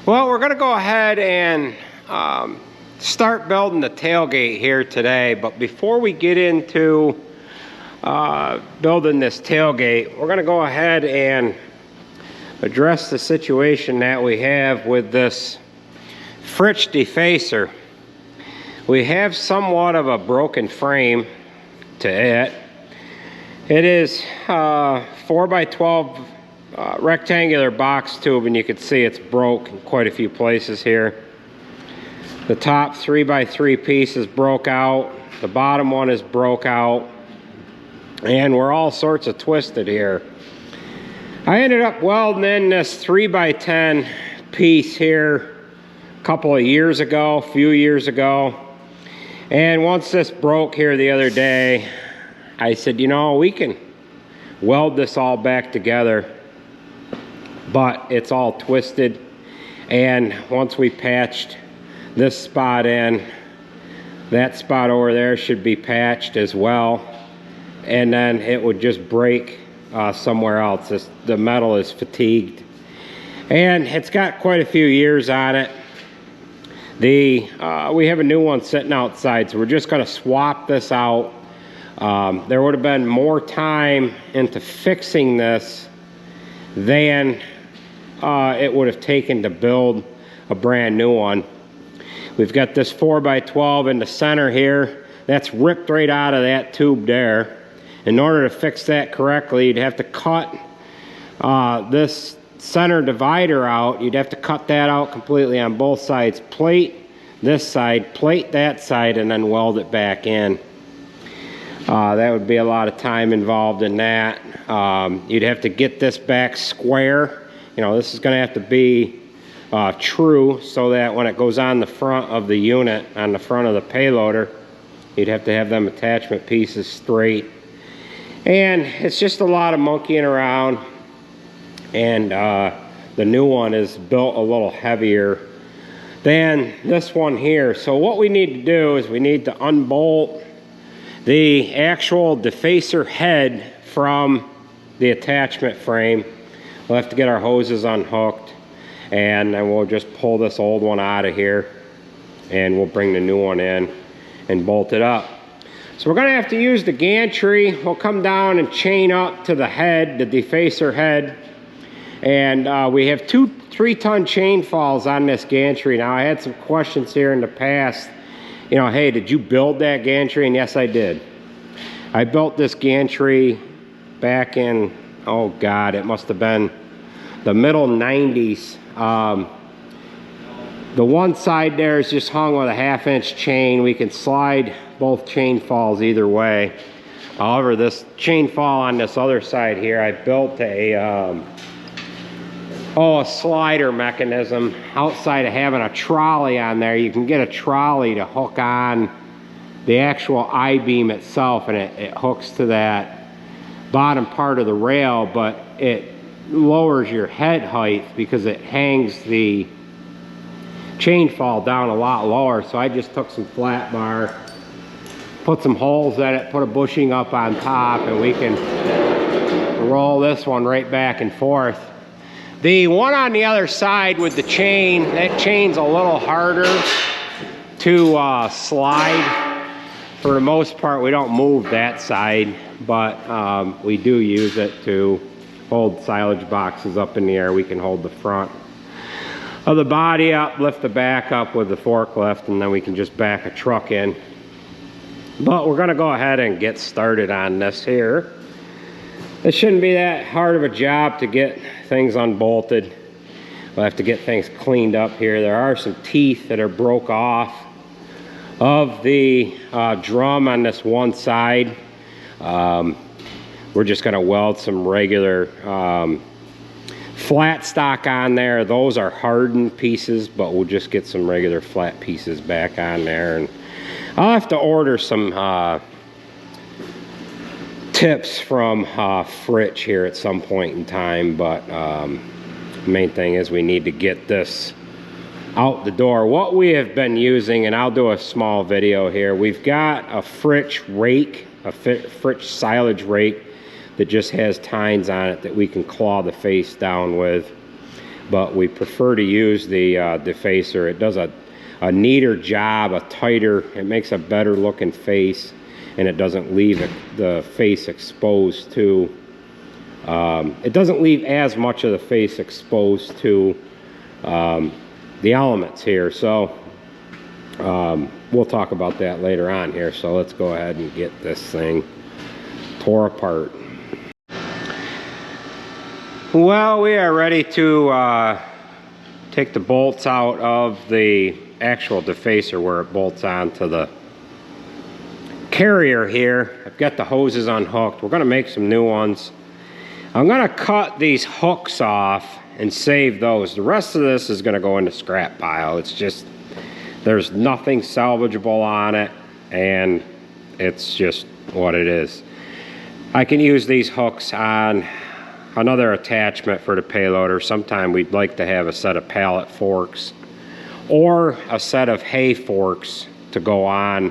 Well, we're going to go ahead and start building the tailgate here today, but before we get into building this tailgate, we're going to go ahead and address the situation that we have with this Fritch defacer. We have somewhat of a broken frame to it. It is 4x12 rectangular box tube, and you can see it's broke in quite a few places here. The top 3x3 piece is broke out, the bottom one is broke out, and we're all sorts of twisted here. I ended up welding in this 3x10 piece here a couple of years ago, a few years ago, and once this broke here the other day, I said, you know, we can weld this all back together, but it's all twisted. And once we patched this spot in, that spot over there should be patched as well, and then it would just break somewhere else. The metal is fatigued, and it's got quite a few years on it. We have a new one sitting outside, so we're just going to swap this out. There would have been more time into fixing this than it would have taken to build a brand new one. We've got this 4x12 in the center here. That's ripped right out of that tube there. In order to fix that correctly, you'd have to cut this center divider out. You'd have to cut that out completely on both sides. Plate this side, plate that side, and then weld it back in. That would be a lot of time involved in that. You'd have to get this back square. You know, this is going to have to be true so that when it goes on the front of the unit, on the front of the payloader, you'd have to have them attachment pieces straight. And it's just a lot of monkeying around. And the new one is built a little heavier than this one here. So what we need to do is we need to unbolt the actual defacer head from the attachment frame. We'll have to get our hoses unhooked, and then we'll just pull this old one out of here, and we'll bring the new one in and bolt it up. So we're going to have to use the gantry. We'll come down and chain up to the head, the defacer head, and we have 2 3-ton chain falls on this gantry. Now, I had some questions here in the past, you know, hey, did you build that gantry? And yes, I did. I built this gantry back in, oh God, it must have been the middle 90s. The one side there is just hung with a 1/2-inch chain. We can slide both chain falls either way. However, this chain fall on this other side here, I built a slider mechanism. Outside of having a trolley on there, you can get a trolley to hook on the actual I-beam itself, and it hooks to that bottom part of the rail, but it lowers your head height because it hangs the chain fall down a lot lower. So I just took some flat bar, put some holes in it, put a bushing up on top, and we can roll this one right back and forth. The one on the other side with the chain, that chain's a little harder to slide. For the most part, we don't move that side, but we do use it to hold silage boxes up in the air. We can hold the front of the body up, lift the back up with the forklift, and then we can just back a truck in. But we're gonna go ahead and get started on this here. It shouldn't be that hard of a job to get things unbolted. We'll have to get things cleaned up here. There are some teeth that are broke off of the drum on this one side. We're just going to weld some regular flat stock on there. Those are hardened pieces, but we'll just get some regular flat pieces back on there. And I'll have to order some tips from Fritch here at some point in time, but the main thing is we need to get this out the door. What we have been using, and I'll do a small video here, we've got a Fritch rake, a Fritch silage rake that just has tines on it that we can claw the face down with. but we prefer to use the Defacer. It does a neater job, a tighter, it makes a better looking face, and it doesn't leave the face exposed to, it doesn't leave as much of the face exposed to the elements here. So we'll talk about that later on here. So let's go ahead and get this thing tore apart. Well, we are ready to take the bolts out of the actual Defacer where it bolts onto the carrier here. I've got the hoses unhooked. We're going to make some new ones. I'm going to cut these hooks off and save those. The rest of this is going to go in the scrap pile. It's just, there's nothing salvageable on it, and it's just what it is. I can use these hooks on another attachment for the payloader. Sometime we'd like to have a set of pallet forks or a set of hay forks to go on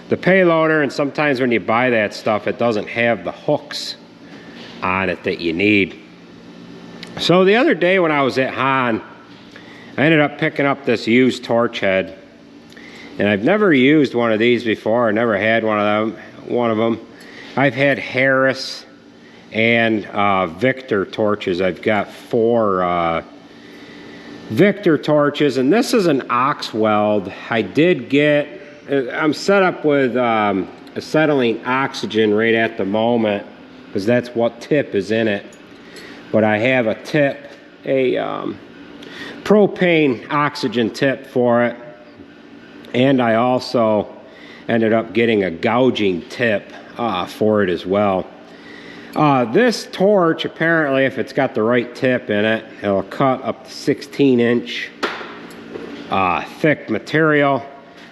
the payloader, and sometimes when you buy that stuff it doesn't have the hooks on it that you need. So the other day when I was at Han, I ended up picking up this used torch head, and I've never used one of these before. I never had one of them. I've had Harris and Victor torches. I've got 4 Victor torches, and this is an ox weld. I did get, I'm set up with acetylene oxygen right at the moment because that's what tip is in it. But I have a tip, a propane oxygen tip for it, and I also ended up getting a gouging tip for it as well. This torch, apparently, if it's got the right tip in it, it'll cut up to 16-inch thick material.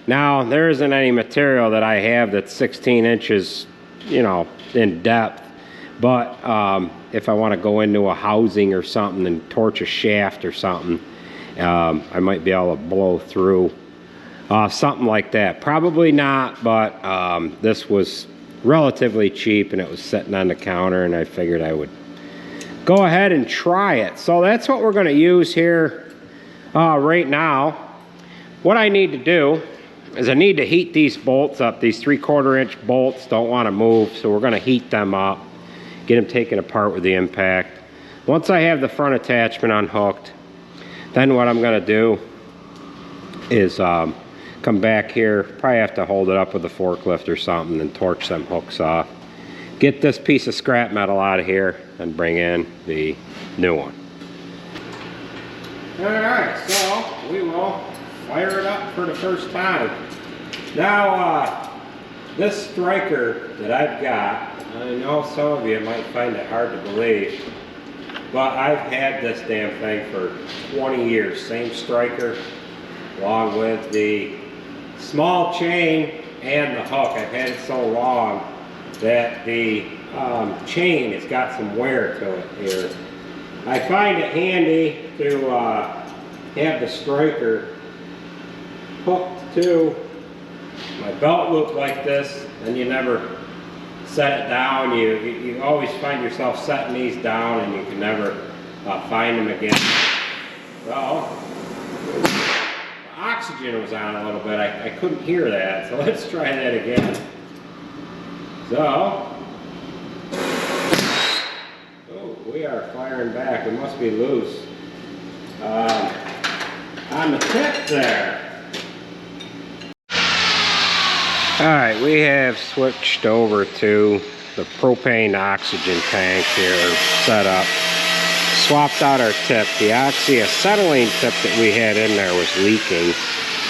Now, there isn't any material that I have that's 16 inches, you know, in depth. But if I want to go into a housing or something and torch a shaft or something, I might be able to blow through something like that. Probably not, but this was relatively cheap and it was sitting on the counter, and I figured I would go ahead and try it. So that's what we're going to use here right now. What I need to do is I need to heat these bolts up. These 3/4 inch bolts don't want to move, so we're going to heat them up, get them taken apart with the impact. Once I have the front attachment unhooked, then what I'm going to do is come back here, probably have to hold it up with a forklift or something and torch them hooks off. Get this piece of scrap metal out of here and bring in the new one. Alright, so we will fire it up for the first time. Now, this striker that I've got, I know some of you might find it hard to believe, but I've had this damn thing for 20 years. Same striker, along with the small chain and the hook. I've had it so long that the chain has got some wear to it here. I find it handy to have the striker hooked to my belt loop like this, and you never set it down. You always find yourself setting these down and you can never find them again. Well, oxygen was on a little bit. I couldn't hear that, so let's try that again. So, oh, we are firing back. It must be loose. On the tip there. Alright, we have switched over to the propane oxygen tank here set up. Swapped out our tip. The oxyacetylene tip that we had in there was leaking.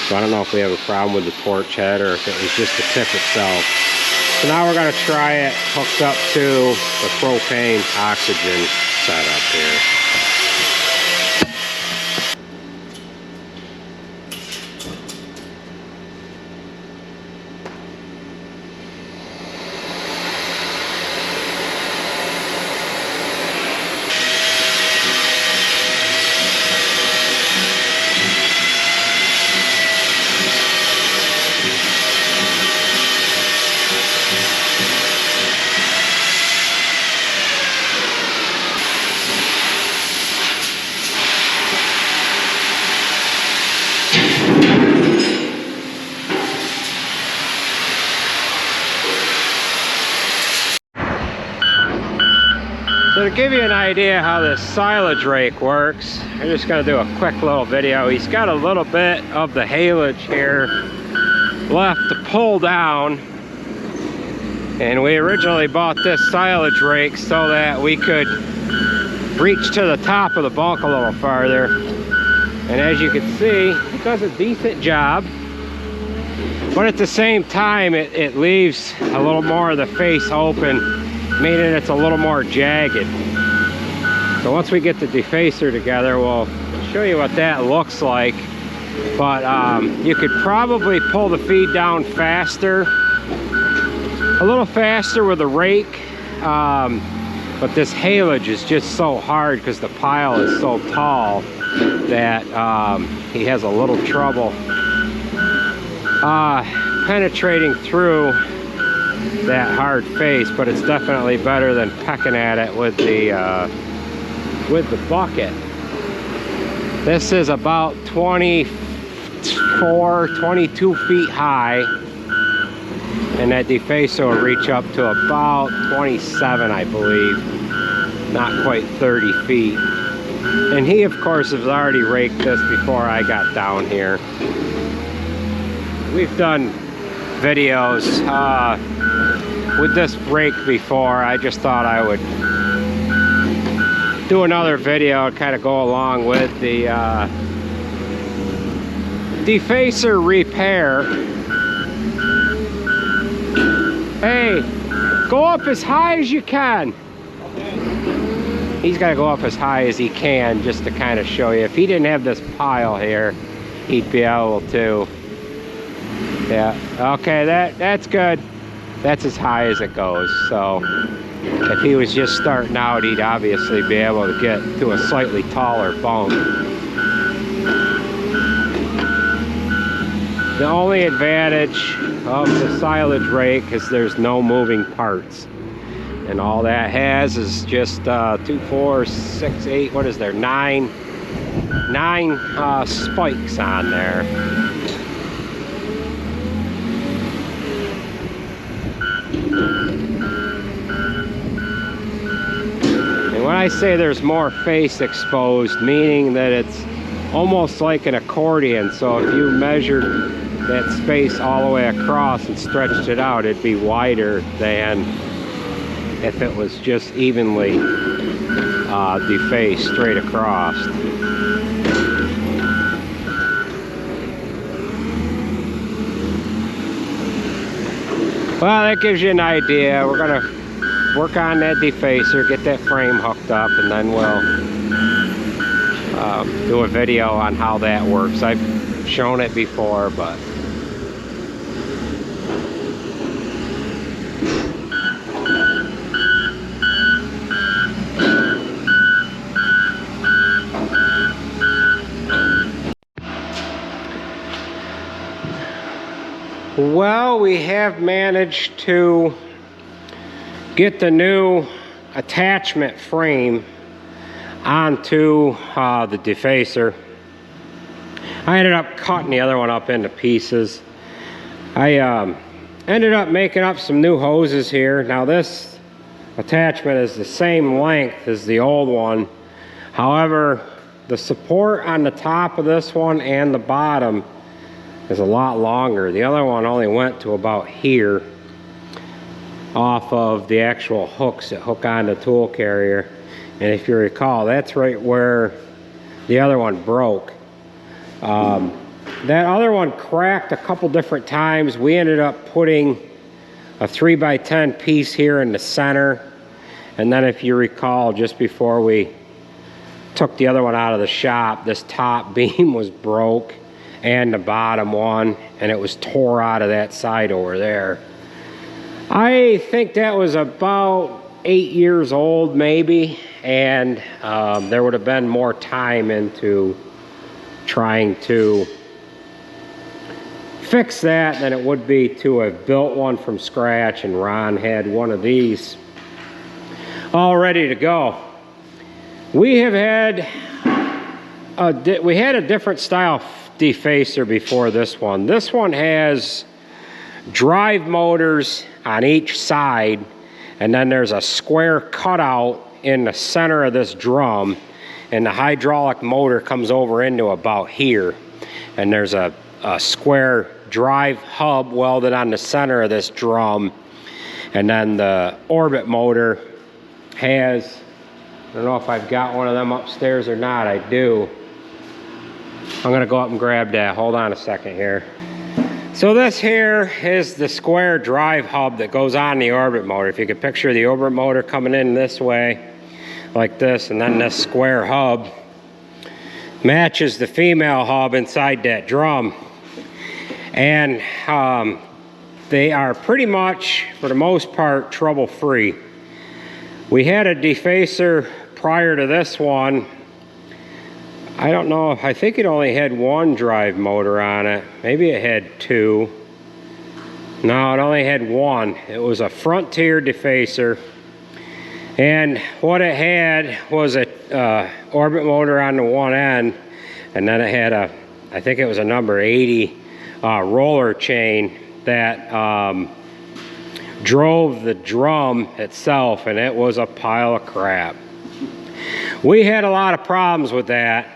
So I don't know if we have a problem with the torch head or if it was just the tip itself. So now we're going to try it hooked up to the propane oxygen setup here. So to give you an idea how this silage rake works, I'm just going to do a quick little video. He's got a little bit of the haylage here left to pull down. And we originally bought this silage rake so that we could reach to the top of the bunk a little farther. And as you can see, it does a decent job. But at the same time, it leaves a little more of the face open, meaning it's a little more jagged. So once we get the defacer together, we'll show you what that looks like. But you could probably pull the feed down faster, a little faster with a rake. But this haylage is just so hard because the pile is so tall that he has a little trouble penetrating through that hard face. But it's definitely better than pecking at it with the bucket. This is about 24, 22 feet high, and that defacer will reach up to about 27, I believe, not quite 30 feet. And he, of course, has already raked this before I got down here. We've done videos with this rake before. I just thought I would do another video and kind of go along with the defacer repair. Hey, go up as high as you can. He's got to go up as high as he can just to kind of show you. If he didn't have this pile here, he'd be able to. Yeah, okay, that's good. That's as high as it goes. So if he was just starting out, he'd obviously be able to get to a slightly taller bunk. The only advantage of the silage rake is there's no moving parts. And all that has is just 2, 4, 6, 8, what is there, 9 spikes on there. And when I say there's more face exposed, meaning that it's almost like an accordion. So if you measured that space all the way across and stretched it out, it'd be wider than if it was just evenly defaced straight across. Well, that gives you an idea. We're gonna work on that defacer, get that frame hooked up, and then we'll do a video on how that works. I've shown it before, but well, we have managed to get the new attachment frame onto the defacer. I ended up cutting the other one up into pieces. I ended up making up some new hoses here. Now this attachment is the same length as the old one. However, the support on the top of this one and the bottom is a lot longer. The other one only went to about here off of the actual hooks that hook on the tool carrier. And if you recall, that's right where the other one broke. That other one cracked a couple different times. We ended up putting a 3x10 piece here in the center. And then if you recall, just before we took the other one out of the shop, this top beam was broke, and the bottom one, and it was tore out of that side over there. I think that was about 8 years old maybe, and there would have been more time into trying to fix that than it would be to have built one from scratch, and Ron had one of these all ready to go. We have had a different style defacer before this one. This one has drive motors on each side, and then there's a square cutout in the center of this drum, and the hydraulic motor comes over into about here. And there's a square drive hub welded on the center of this drum. And then the orbit motor has, I don't know if I've got one of them upstairs or not. I do. I'm gonna go up and grab that. Hold on a second here. So this here is the square drive hub that goes on the orbit motor. If you could picture the orbit motor coming in this way, like this, and then this square hub matches the female hub inside that drum. And they are pretty much, for the most part, trouble-free. We had a defacer prior to this one. I don't know, I think it only had one drive motor on it. Maybe it had two. No, it only had one. It was a Frontier defacer. And what it had was a orbit motor on the one end, and then it had a, I think it was a number 80 roller chain that drove the drum itself, and it was a pile of crap. We had a lot of problems with that.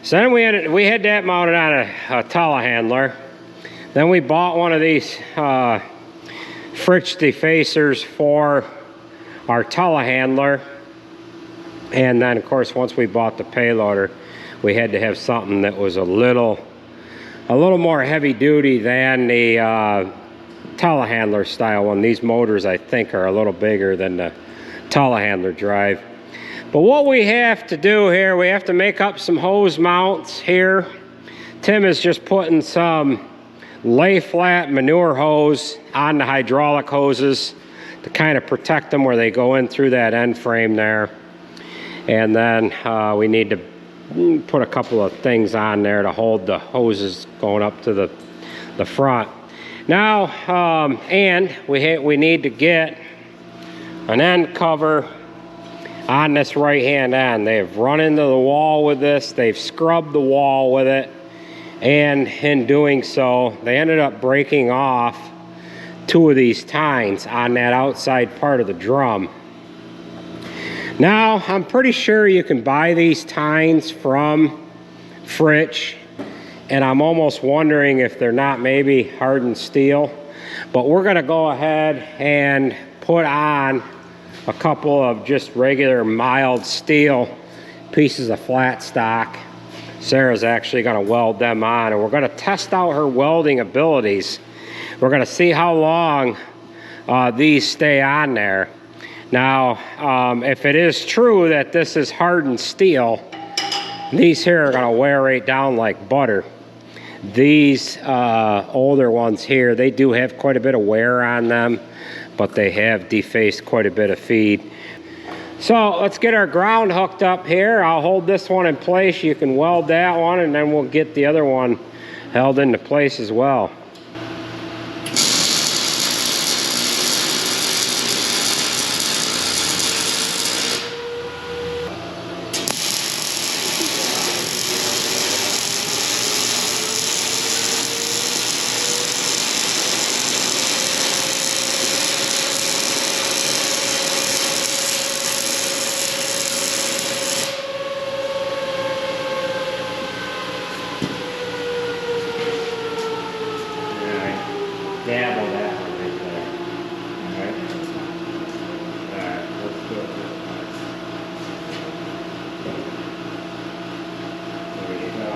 So then we had that mounted on a telehandler. Then we bought one of these Fritz defacers for our telehandler. And then of course, once we bought the payloader, we had to have something that was a little more heavy duty than the telehandler style one. These motors, I think, are a little bigger than the telehandler drive. But what we have to do here, we have to make up some hose mounts here. Tim is just putting some lay flat manure hose on the hydraulic hoses to kind of protect them where they go in through that end frame there. And then we need to put a couple of things on there to hold the hoses going up to the front. Now, and we need to get an end cover on this right hand end. They've run into the wall with this, they've scrubbed the wall with it, and in doing so, they ended up breaking off two of these tines on that outside part of the drum. Now, I'm pretty sure you can buy these tines from Fritz, and I'm almost wondering if they're not maybe hardened steel. But we're gonna go ahead and put on a couple of just regular mild steel pieces of flat stock. Sarah's actually gonna weld them on, and we're gonna test out her welding abilities. We're gonna see how long these stay on there. Now, if it is true that this is hardened steel, these here are gonna wear right down like butter. These older ones here, they do have quite a bit of wear on them, but they have defaced quite a bit of feed. So let's get our ground hooked up here. I'll hold this one in place. You can weld that one, and then we'll get the other one held into place as well. Dabble that one right there. Alright? Alright, let's do it this way. There you go.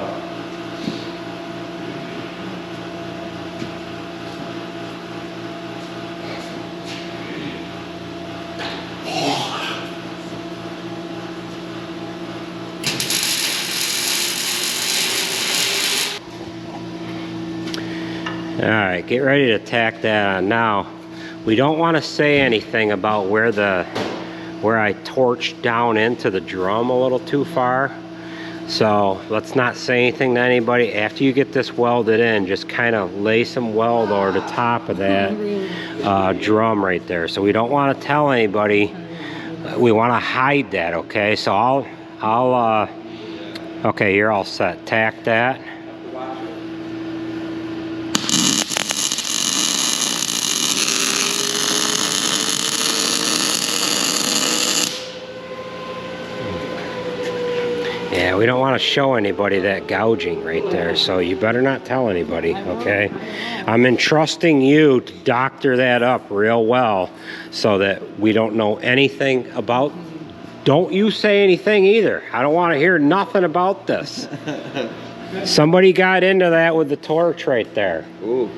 Alright, get ready to tack that on. Now, we don't want to say anything about where I torched down into the drum a little too far. So let's not say anything to anybody. After you get this welded in, just kind of lay some weld over the top of that drum right there. So we don't want to tell anybody. We want to hide that, okay? So okay, you're all set. Tack that. Yeah, we don't want to show anybody that gouging right there, so you better not tell anybody, okay? I'm entrusting you to doctor that up real well so that we don't know anything about. Don't you say anything either. I don't want to hear nothing about this. Somebody got into that with the torch right there. Ooh.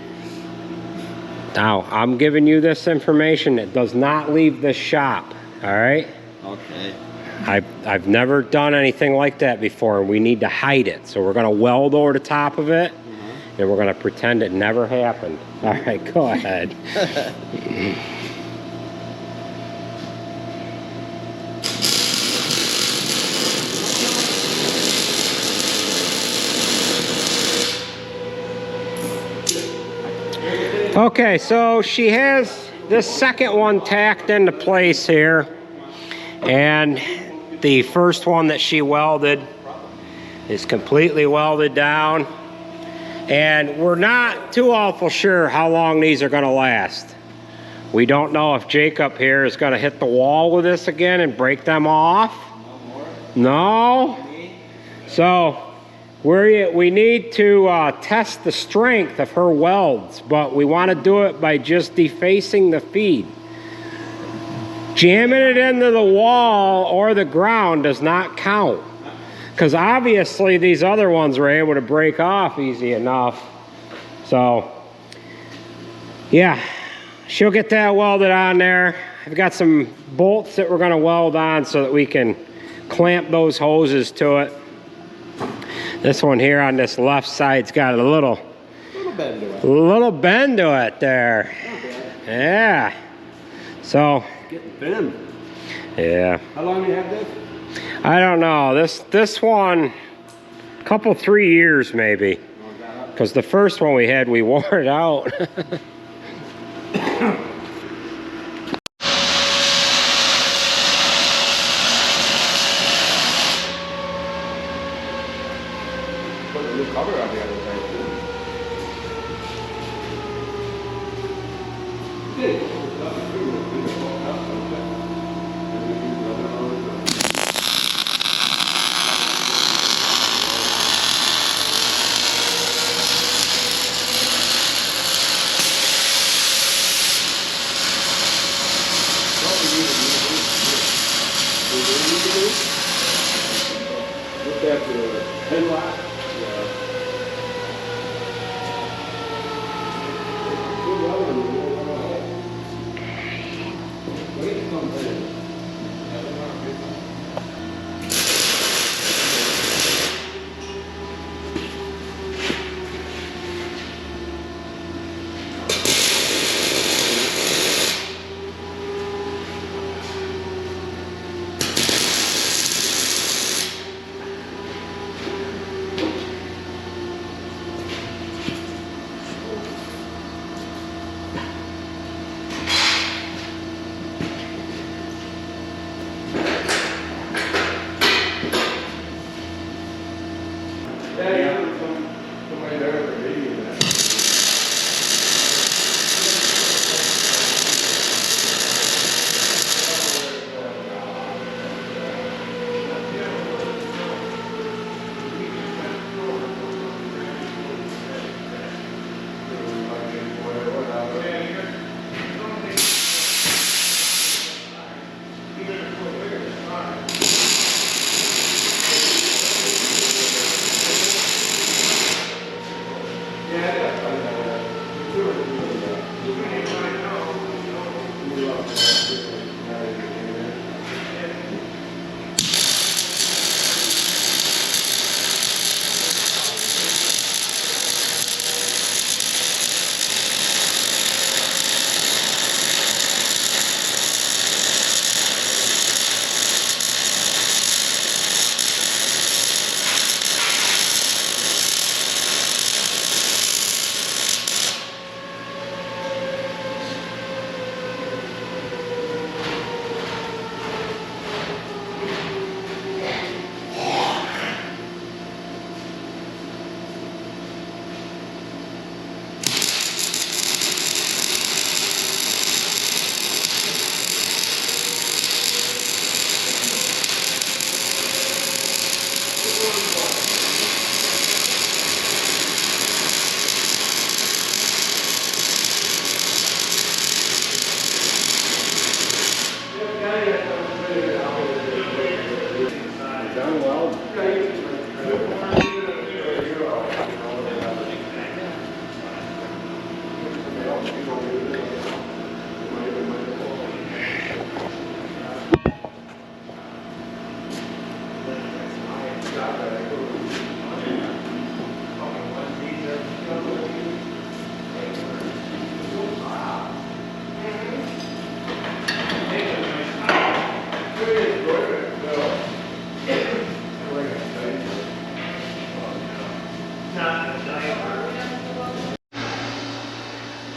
Now, I'm giving you this information that does not leave the shop, all right? Okay. I've never done anything like that before, and we need to hide it. So we're gonna weld over the top of it, and we're gonna pretend it never happened. All right, go ahead. Okay, so she has this second one tacked into place here, and the first one that she welded is completely welded down, and we're not too awful sure how long these are going to last. We don't know if Jacob here is going to hit the wall with this again and break them off. No? So we need to test the strength of her welds, but we want to do it by just defacing the feed. Jamming it into the wall or the ground does not count, because obviously these other ones were able to break off easy enough. So yeah, she'll get that welded on there. I've got some bolts that we're going to weld on so that we can clamp those hoses to it. This one here on this left side's got a little bend to it. Little bend to it there. Yeah. So. Getting thin. Yeah. How long do you have this? I don't know. This one, couple 3 years maybe. Because the first one we had, we wore it out. Put a new cover on the other side too. Look at the headlock.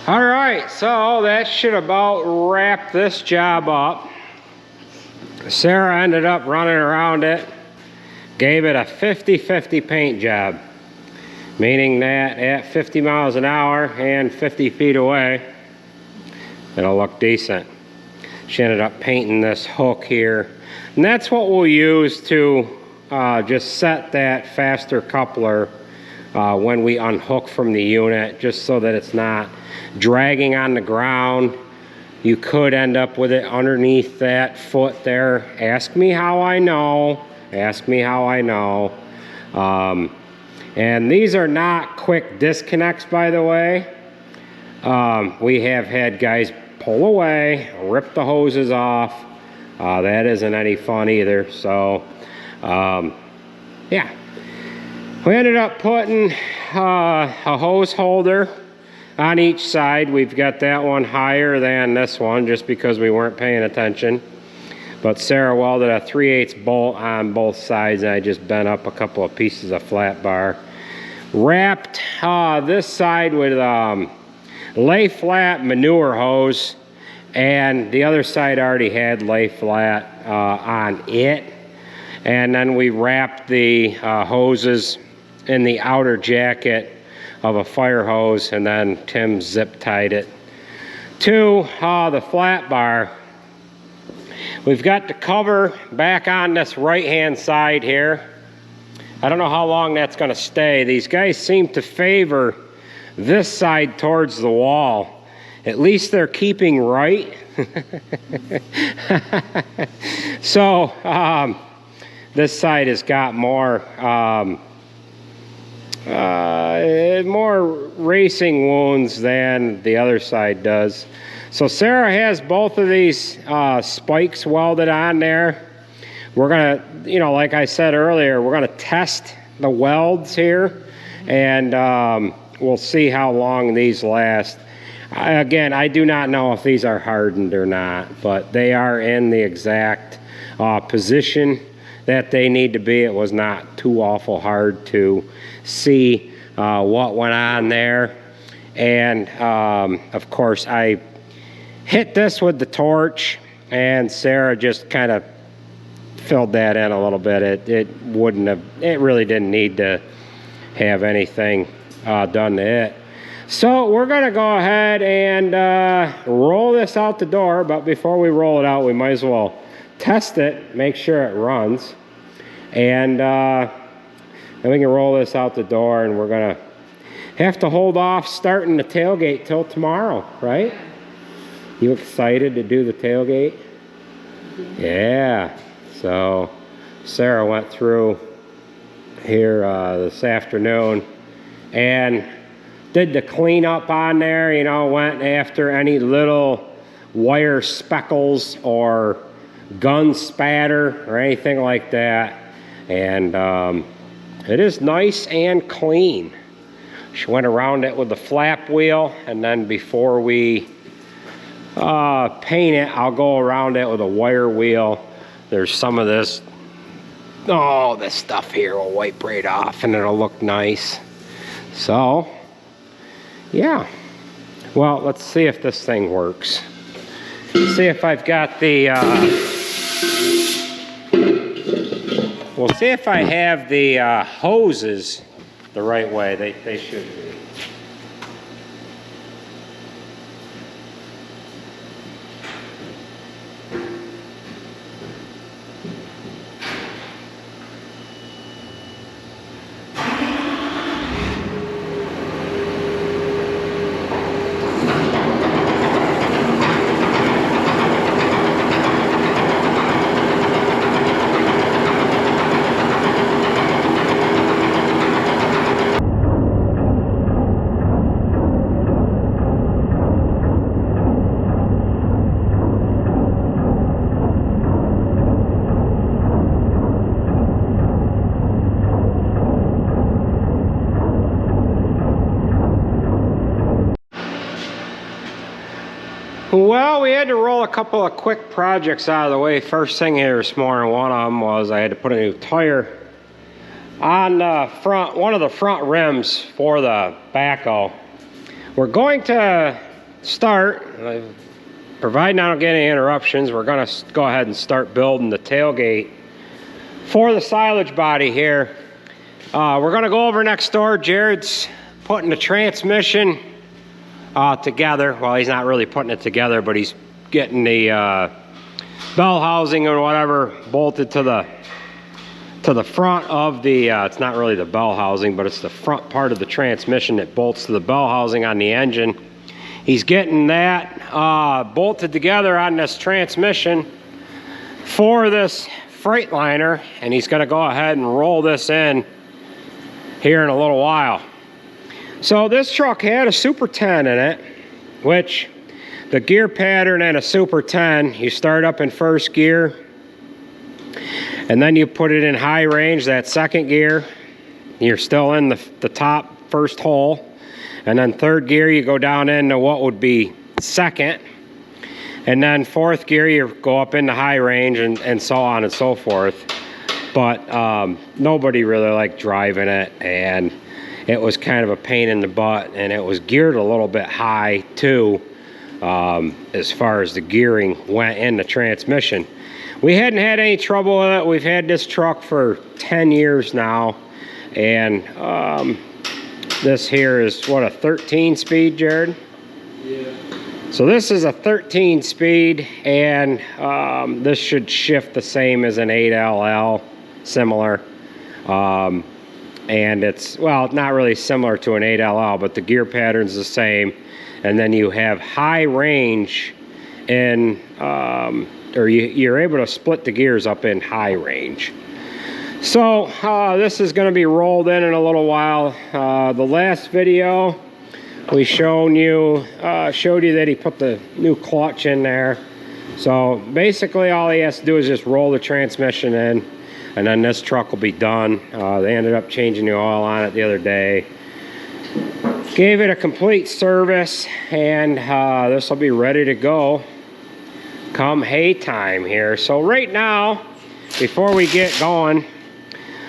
All right, so that should about wrap this job up. Sarah ended up running around it, gave it a 50-50 paint job, meaning that at 50 miles an hour and 50 feet away, it'll look decent. She ended up painting this hook here, and that's what we'll use to just set that faster coupler when we unhook from the unit, just so that it's not dragging on the ground. You could end up with it underneath that foot there. Ask me how I know. Ask me how I know. And these are not quick disconnects, by the way. We have had guys pull away, rip the hoses off. That isn't any fun either. So, yeah. We ended up putting a hose holder on each side. We've got that one higher than this one just because we weren't paying attention. But Sarah welded a 3/8 bolt on both sides, and I just bent up a couple of pieces of flat bar. Wrapped this side with lay flat manure hose, and the other side already had lay flat on it. And then we wrapped the hoses in the outer jacket of a fire hose, and then Tim zip tied it to the flat bar. We've got the cover back on this right hand side here. I don't know how long that's going to stay. These guys seem to favor this side towards the wall. At least they're keeping right. So this side has got more more racing wounds than the other side does. So Sarah has both of these spikes welded on there. We're gonna, you know, like I said earlier, we're gonna test the welds here, and we'll see how long these last. Again, I do not know if these are hardened or not, but they are in the exact position that they need to be. It was not too awful hard to see what went on there. And of course I hit this with the torch, and Sarah just kind of filled that in a little bit. It really didn't need to have anything done to it. So we're gonna go ahead and roll this out the door, but before we roll it out, we might as well test it, make sure it runs, and then we can roll this out the door. And we're gonna have to hold off starting the tailgate till tomorrow, right? You excited to do the tailgate? Yeah. So Sarah went through here this afternoon and did the cleanup on there, you know, went after any little wire speckles or gun spatter or anything like that. And it is nice and clean. She went around it with the flap wheel, and then before we paint it, I'll go around it with a wire wheel. There's some of this, this stuff here will wipe right off and it'll look nice. So, yeah. Well, let's see if this thing works. See if I've got the, we'll see if I have the hoses the right way. They should be. Well, we had to roll a couple of quick projects out of the way. First thing here this morning, one of them was I had to put a new tire on the front, one of the front rims for the backhoe. We're going to start, providing I don't get any interruptions, we're going to go ahead and start building the tailgate for the silage body here. We're going to go over next door. Jared's putting the transmission together. Well, he's not really putting it together, but he's getting the bell housing or whatever bolted to the front of the, it's not really the bell housing, but it's the front part of the transmission that bolts to the bell housing on the engine. He's getting that bolted together on this transmission for this Freightliner, and he's going to go ahead and roll this in here in a little while. So this truck had a Super 10 in it, which the gear pattern in a Super 10, you start up in first gear, and then you put it in high range, that second gear, you're still in the top first hole. And then third gear, you go down into what would be second. And then fourth gear, you go up into high range and so on and so forth. But nobody really liked driving it, and it was kind of a pain in the butt, and it was geared a little bit high too, as far as the gearing went in the transmission. We hadn't had any trouble with it. We've had this truck for 10 years now, and this here is what, a 13 speed, Jared? Yeah. So this is a 13 speed, and this should shift the same as an 8LL, similar. And it's, well, not really similar to an 8LL, but the gear pattern's the same. And then you have high range in, or you're able to split the gears up in high range. So this is going to be rolled in a little while. The last video we showed you that he put the new clutch in there. So basically all he has to do is just roll the transmission in, and then this truck will be done. They ended up changing the oil on it the other day. Gave it a complete service, and this will be ready to go come hay time here. So right now, before we get going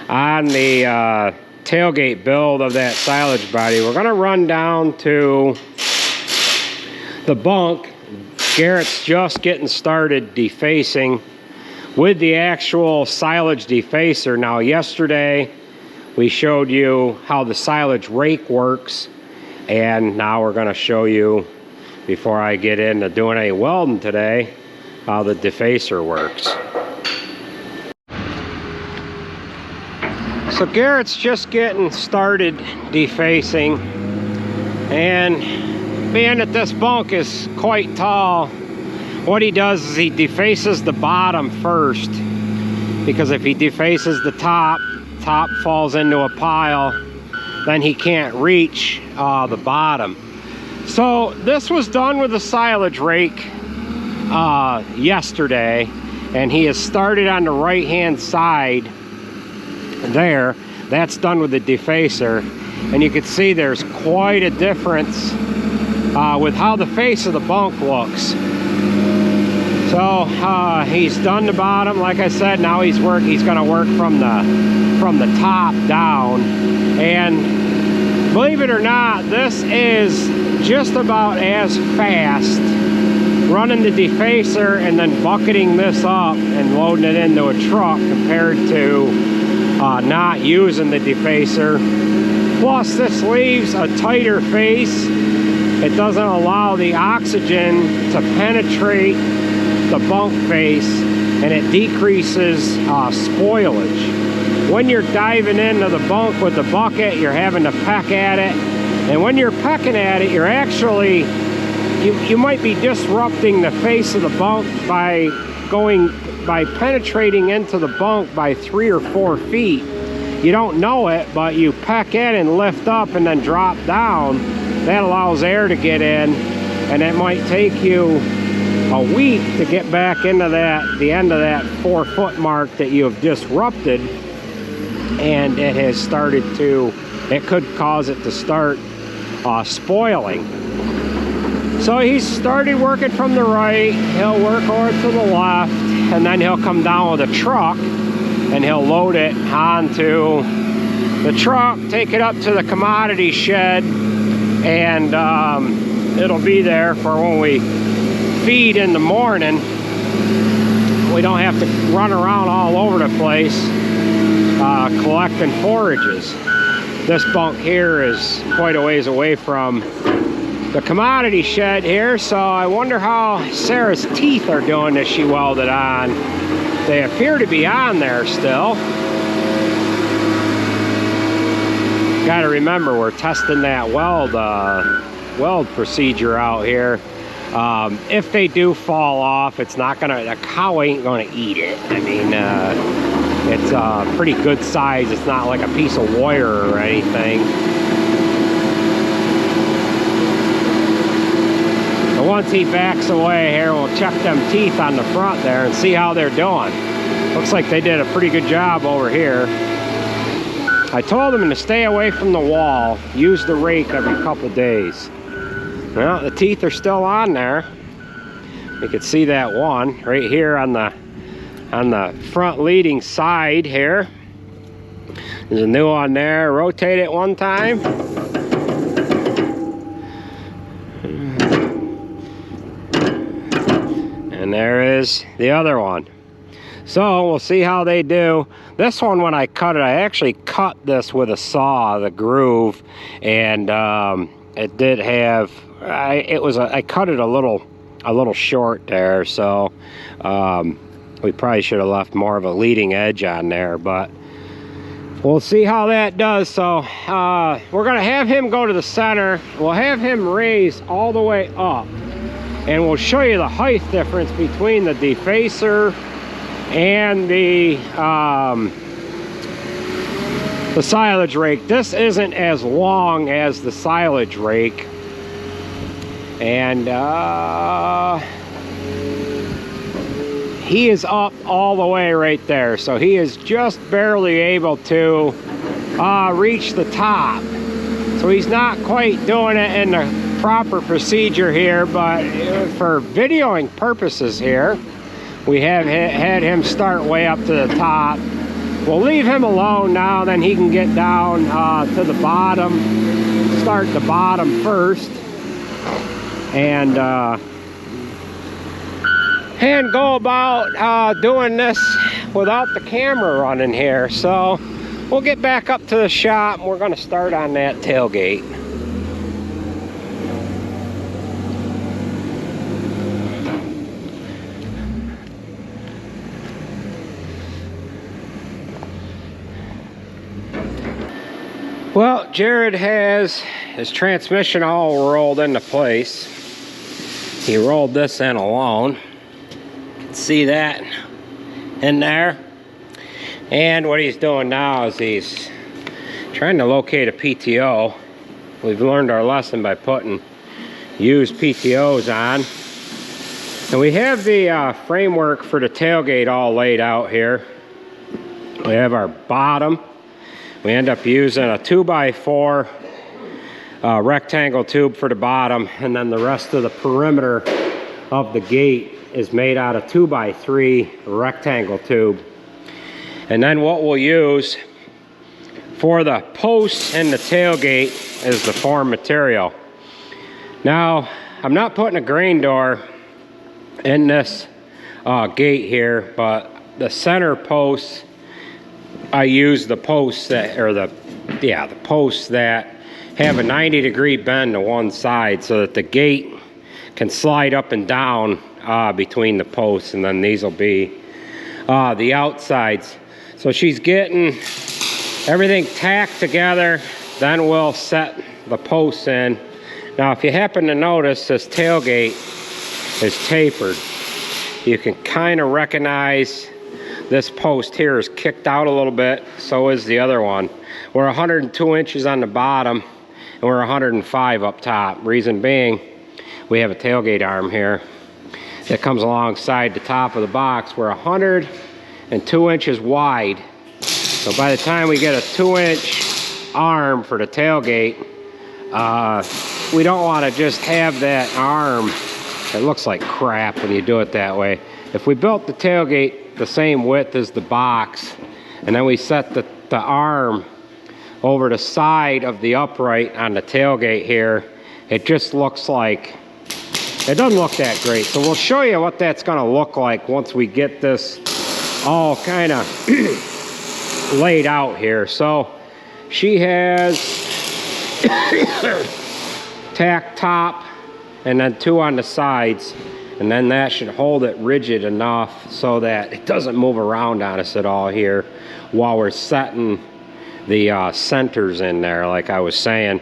on the tailgate build of that silage body, we're going to run down to the bunk. Garrett's just getting started defacing with the actual silage defacer. Now yesterday we showed you how the silage rake works, and now we're going to show you, before I get into doing any welding today, how the defacer works. So Garrett's just getting started defacing, and being that this bunk is quite tall, what he does is he defaces the bottom first, because if he defaces the top falls into a pile, then he can't reach the bottom. So this was done with a silage rake yesterday, and he has started on the right hand side there. That's done with the defacer, and you can see there's quite a difference with how the face of the bunk looks. So he's done the bottom, like I said. Now he's going to work from the top down, and believe it or not, this is just about as fast running the defacer and then bucketing this up and loading it into a truck compared to not using the defacer. Plus this leaves a tighter face. It doesn't allow the oxygen to penetrate the bunk face, and it decreases spoilage. When you're diving into the bunk with the bucket, you're having to peck at it, and when you're pecking at it, you're actually, you might be disrupting the face of the bunk by penetrating into the bunk by 3 or 4 feet. You don't know it, but you peck in and lift up and then drop down. That allows air to get in, and it might take you a week to get back into the end of that 4 foot mark that you have disrupted, and it has started to, it could cause it to start spoiling. So he's started working from the right, he'll work over to the left, and then he'll come down with a truck and he'll load it onto the truck, take it up to the commodity shed, and it'll be there for when we feed in the morning. We don't have to run around all over the place collecting forages. This bunk here is quite a ways away from the commodity shed here, so I wonder how Sarah's teeth are doing as she welded on. They appear to be on there still. Got to remember, we're testing that weld procedure out here. If they do fall off, it's not gonna, the cow ain't gonna eat it. I mean, it's a pretty good size. It's not like a piece of wire or anything. But once he backs away here, we'll check them teeth on the front there and see how they're doing. Looks like they did a pretty good job over here. I told them to stay away from the wall. Use the rake every couple days. Well, the teeth are still on there. You can see that one right here on the front leading side here. There's a new one there. Rotate it one time. And there is the other one. So we'll see how they do. This one, when I cut it, I actually cut this with a saw, the groove, and it did have, I cut it a little short there, so we probably should have left more of a leading edge on there, but we'll see how that does. So we're gonna have him go to the center. We'll have him raise all the way up, and we'll show you the height difference between the Defacer and the silage rake. This isn't as long as the silage rake, and he is up all the way right there, so he is just barely able to reach the top. So he's not quite doing it in the proper procedure here, but for videoing purposes here, we have had him start way up to the top. We'll leave him alone now, then he can get down to the bottom. Start the bottom first, and go about doing this without the camera running here. So we'll get back up to the shop, and we're going to start on that tailgate. Well, Jared has his transmission all rolled into place. He rolled this in alone. See that in there? And what he's doing now is he's trying to locate a PTO. We've learned our lesson by putting used PTOs on. And we have the framework for the tailgate all laid out here. We have our bottom. We end up using a 2x4 rectangle tube for the bottom, and then the rest of the perimeter of the gate is made out of 2x3 rectangle tube. And then what we'll use for the posts and the tailgate is the form material. Now, I'm not putting a grain door in this gate here, but the center posts, I use the posts that, or the posts that have a 90-degree bend to one side, so that the gate can slide up and down between the posts, and then these will be the outsides. So she's getting everything tacked together, then we'll set the posts in. Now, if you happen to notice, this tailgate is tapered. You can kind of recognize this post here is kicked out a little bit, so is the other one. We're 102 inches on the bottom, and we're 105 up top. Reason being, we have a tailgate arm here that comes alongside the top of the box. We're 102 inches wide. So by the time we get a 2-inch arm for the tailgate, we don't want to just have that arm. It looks like crap when you do it that way. If we built the tailgate the same width as the box, and then we set the arm over the side of the upright on the tailgate here, it just looks like, it doesn't look that great. So we'll show you what that's gonna look like once we get this all kind of laid out here. So she has tack top and then 2 on the sides, and then that should hold it rigid enough so that it doesn't move around on us at all here while we're setting the centers in there, like I was saying.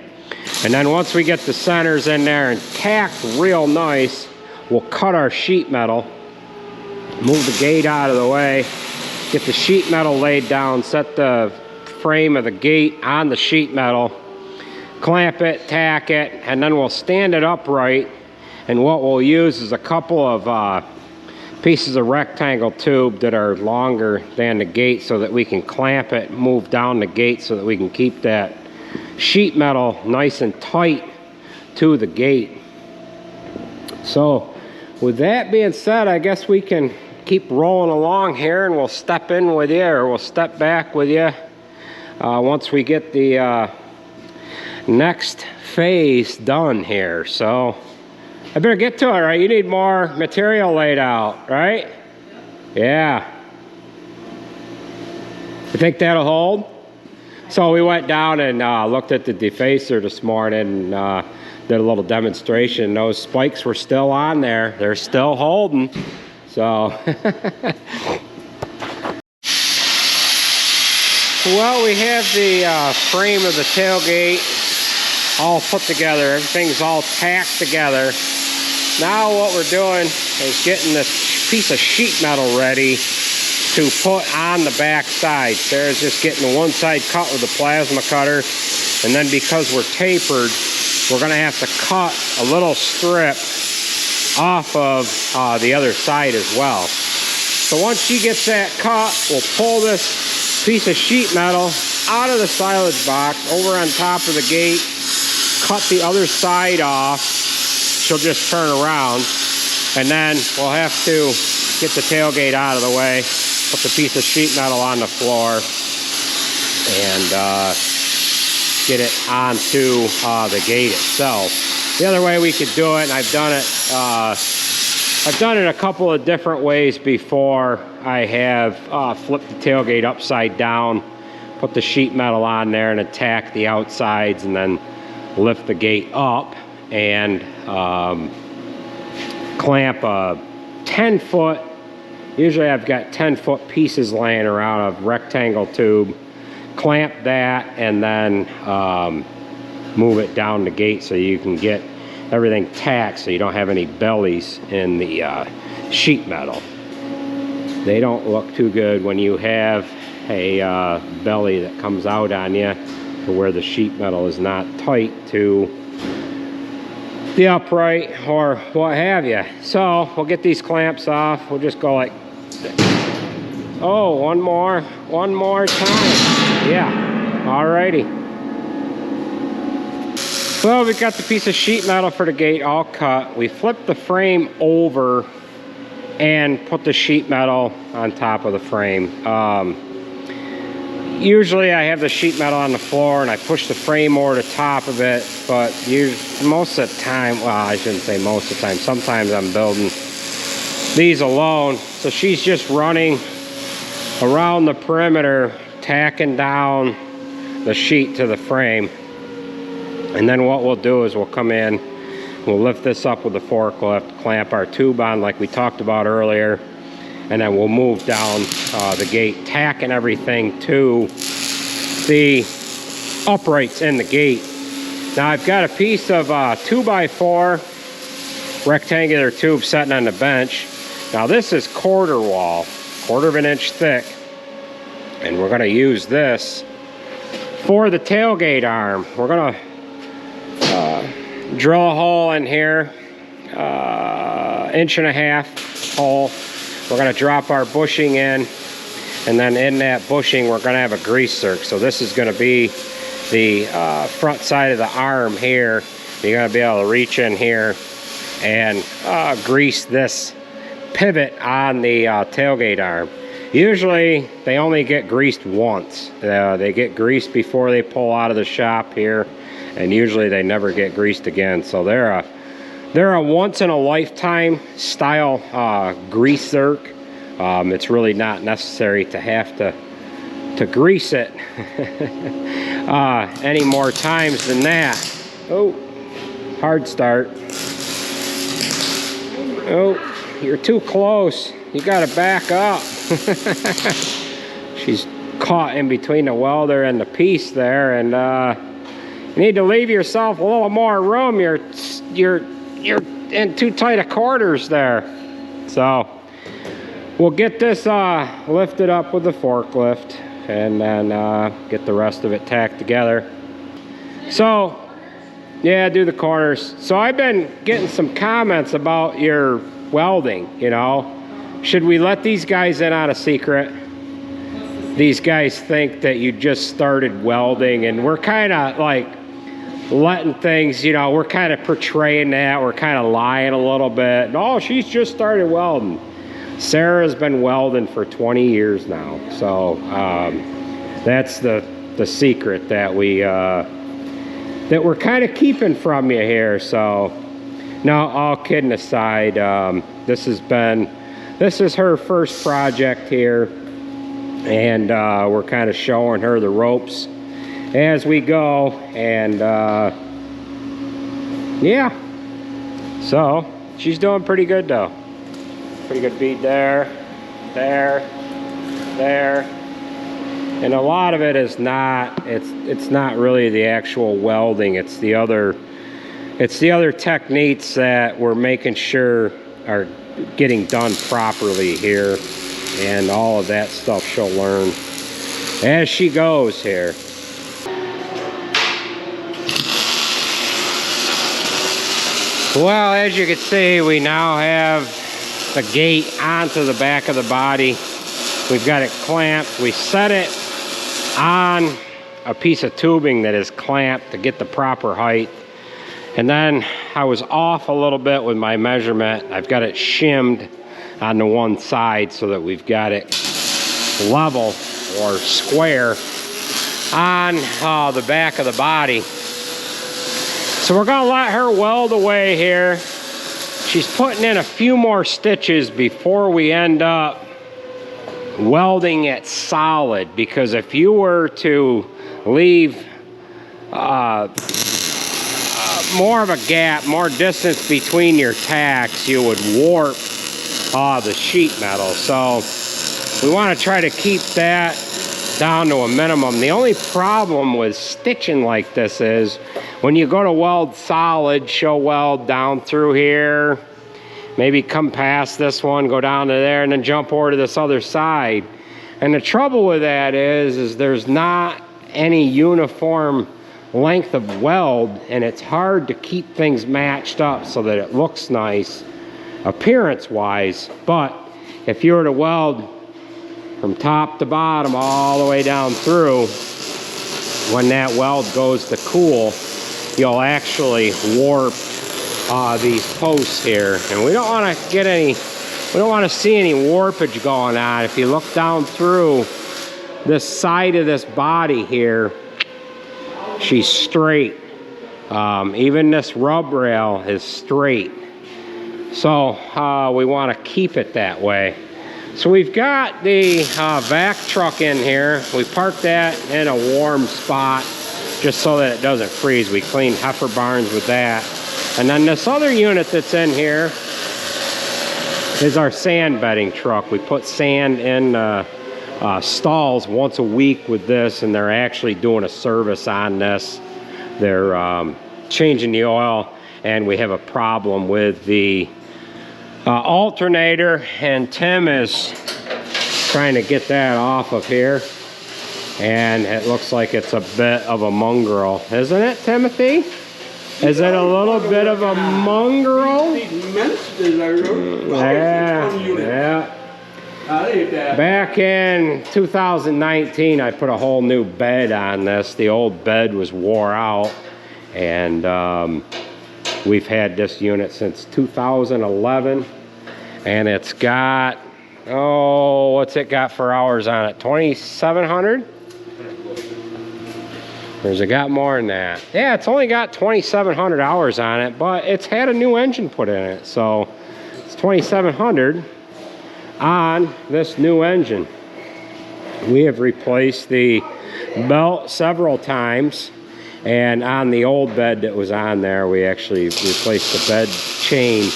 And then once we get the centers in there and tacked real nice, we'll cut our sheet metal, move the gate out of the way, get the sheet metal laid down, set the frame of the gate on the sheet metal, clamp it, tack it, and then we'll stand it upright. And what we'll use is a couple of pieces of rectangle tube that are longer than the gate so that we can clamp it, move down the gate so that we can keep that sheet metal nice and tight to the gate. So with that being said, I guess we can keep rolling along here, and we'll step in with you, or we'll step back with you once we get the next phase done here. So I better get to it, right? You need more material laid out, right? Yeah. You think that'll hold? So we went down and looked at the Defacer this morning and did a little demonstration. Those spikes were still on there. They're still holding. So, well, we have the frame of the tailgate all put together. Everything's all tacked together. Now what we're doing is getting this piece of sheet metal ready to put on the back side. Sarah's just getting the one side cut with the plasma cutter, and then because we're tapered, we're gonna have to cut a little strip off of the other side as well. So once she gets that cut, we'll pull this piece of sheet metal out of the silage box over on top of the gate, cut the other side off. She'll just turn around, and then we'll have to get the tailgate out of the way, put the piece of sheet metal on the floor, and get it onto the gate itself. The other way we could do it, and I've done it a couple of different ways before. I have flipped the tailgate upside down, put the sheet metal on there and attack the outsides, and then lift the gate up and clamp a 10-foot, usually I've got 10-foot pieces laying around of rectangle tube, clamp that, and then move it down the gate so you can get everything tacked so you don't have any bellies in the sheet metal. They don't look too good when you have a belly that comes out on you to where the sheet metal is not tight to the upright or what have you. So we'll get these clamps off. We'll just go like, oh, one more time. Yeah, alrighty. Well, we've got the piece of sheet metal for the gate all cut. We flipped the frame over and put the sheet metal on top of the frame. Usually I have the sheet metal on the floor and I push the frame over the top of it, but most of the time, well, I shouldn't say most of the time, sometimes I'm building these alone. So she's just running around the perimeter, tacking down the sheet to the frame. And then what we'll do is we'll come in, we'll lift this up with the forklift, clamp our tube on like we talked about earlier, and then we'll move down the gate, tacking everything to the uprights in the gate. Now I've got a piece of 2x4 rectangular tube sitting on the bench. Now this is quarter wall, 1/4 of an inch thick, and we're gonna use this for the tailgate arm. We're gonna drill a hole in here, 1.5 inch hole. We're gonna drop our bushing in, and then in that bushing we're gonna have a grease zerk. So this is gonna be the front side of the arm here. You're gonna be able to reach in here and grease this pivot on the tailgate arm. Usually they only get greased once. They get greased before they pull out of the shop here, and usually they never get greased again. So they're a once in a lifetime style grease zerk. It's really not necessary to have to grease it any more times than that. Oh, hard start. Oh, you're too close. You gotta back up. She's caught in between the welder and the piece there, and you need to leave yourself a little more room. You're in too tight of quarters there. So we'll get this lifted up with the forklift, and then get the rest of it tacked together. So yeah, do the corners. So I've been getting some comments about your welding, you know. Should we let these guys in on a secret? These guys think that you just started welding, and we're kind of like letting things, you know, we're kind of portraying that. We're kind of lying a little bit. No, she's just started welding. Sarah's been welding for 20 years now. So that's the secret that that we're kind of keeping from you here. So no, all kidding aside, this is her first project here, and we're kind of showing her the ropes as we go, and yeah, so she's doing pretty good though. Pretty good bead there, there, and a lot of it is not, it's not really the actual welding, it's the other techniques that we're making sure are getting done properly here, and all of that stuff she'll learn as she goes here. Well, as you can see, we now have the gate onto the back of the body. We've got it clamped. We set it on a piece of tubing that is clamped to get the proper height. And then I was off a little bit with my measurement. I've got it shimmed on the one side so that we've got it level or square on the back of the body. So we're gonna let her weld away here. She's putting in a few more stitches before we end up welding it solid, because if you were to leave more of a gap, more distance between your tacks, you would warp the sheet metal. So we want to try to keep that down to a minimum. The only problem with stitching like this is when you go to weld solid, she'll weld down through here, maybe come past this one, go down to there, and then jump over to this other side. And the trouble with that is there's not any uniform length of weld, and it's hard to keep things matched up so that it looks nice appearance wise. But if you were to weld from top to bottom all the way down through, when that weld goes to cool, you'll actually warp these posts here, and we don't want to get any, we don't want to see any warpage going on. If you look down through this side of this body here, she's straight. Even this rub rail is straight. So we want to keep it that way. So we've got the vac truck in here. We parked that in a warm spot just so that it doesn't freeze. We cleaned heifer barns with that. And then this other unit that's in here is our sand bedding truck. We put sand in stalls once a week with this, and they're actually doing a service on this. They're changing the oil, and we have a problem with the alternator, and Tim is trying to get that off of here, and it looks like it's a bit of a mongrel, isn't it, Timothy? Is it a little bit of a mongrel? Yeah. Back in 2019, I put a whole new bed on this. The old bed was wore out, and we've had this unit since 2011, and it's got Oh, what's it got for hours on it? 2,700? Or has it got more than that? Yeah, it's only got 2,700 hours on it, but it's had a new engine put in it. So it's 2,700 on this new engine. We have replaced the belt several times, and on the old bed that was on there, we actually replaced the bed chain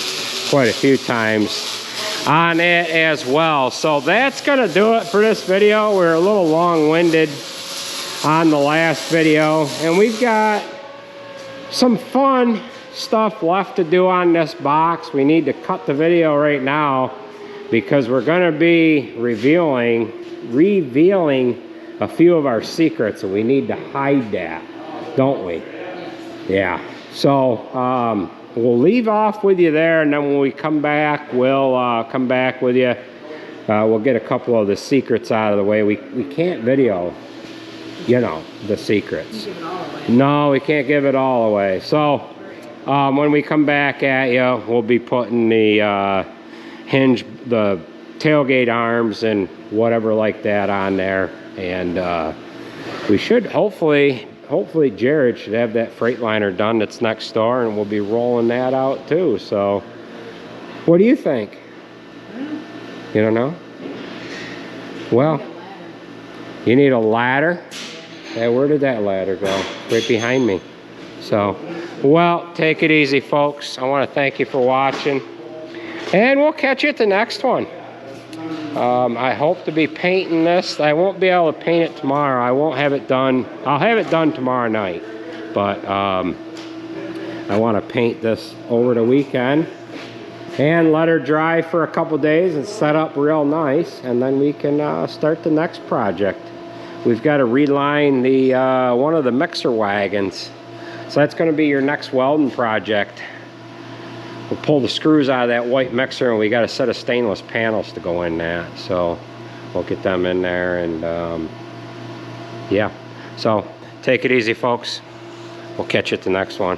quite a few times on it as well. So that's gonna do it for this video. We're a little long-winded on the last video, and we've got some fun stuff left to do on this box. We need to cut the video right now because we're gonna be revealing a few of our secrets, and we need to hide that, don't we? Yeah. So we'll leave off with you there, and then when we come back, we'll come back with you. We'll get a couple of the secrets out of the way. We can't video, you know, the secrets. No, we can't give it all away. So when we come back at you, we'll be putting the hinge, the tailgate arms and whatever like that on there, and we should hopefully Jared should have that Freightliner done that's next door, and we'll be rolling that out too. So what do you think? You don't know? Well, you need a ladder. Yeah, where did that ladder go? Right behind me. So, well, take it easy, folks. I want to thank you for watching, and we'll catch you at the next one. I hope to be painting this. I won't be able to paint it tomorrow. I won't have it done. I'll have it done tomorrow night. But I want to paint this over the weekend and let her dry for a couple days and set up real nice. And then we can start the next project. We've got to reline the one of the mixer wagons. So that's going to be your next welding project. We'll pull the screws out of that white mixer, and we got a set of stainless panels to go in that. So we'll get them in there, and yeah. So take it easy, folks. We'll catch you at the next one.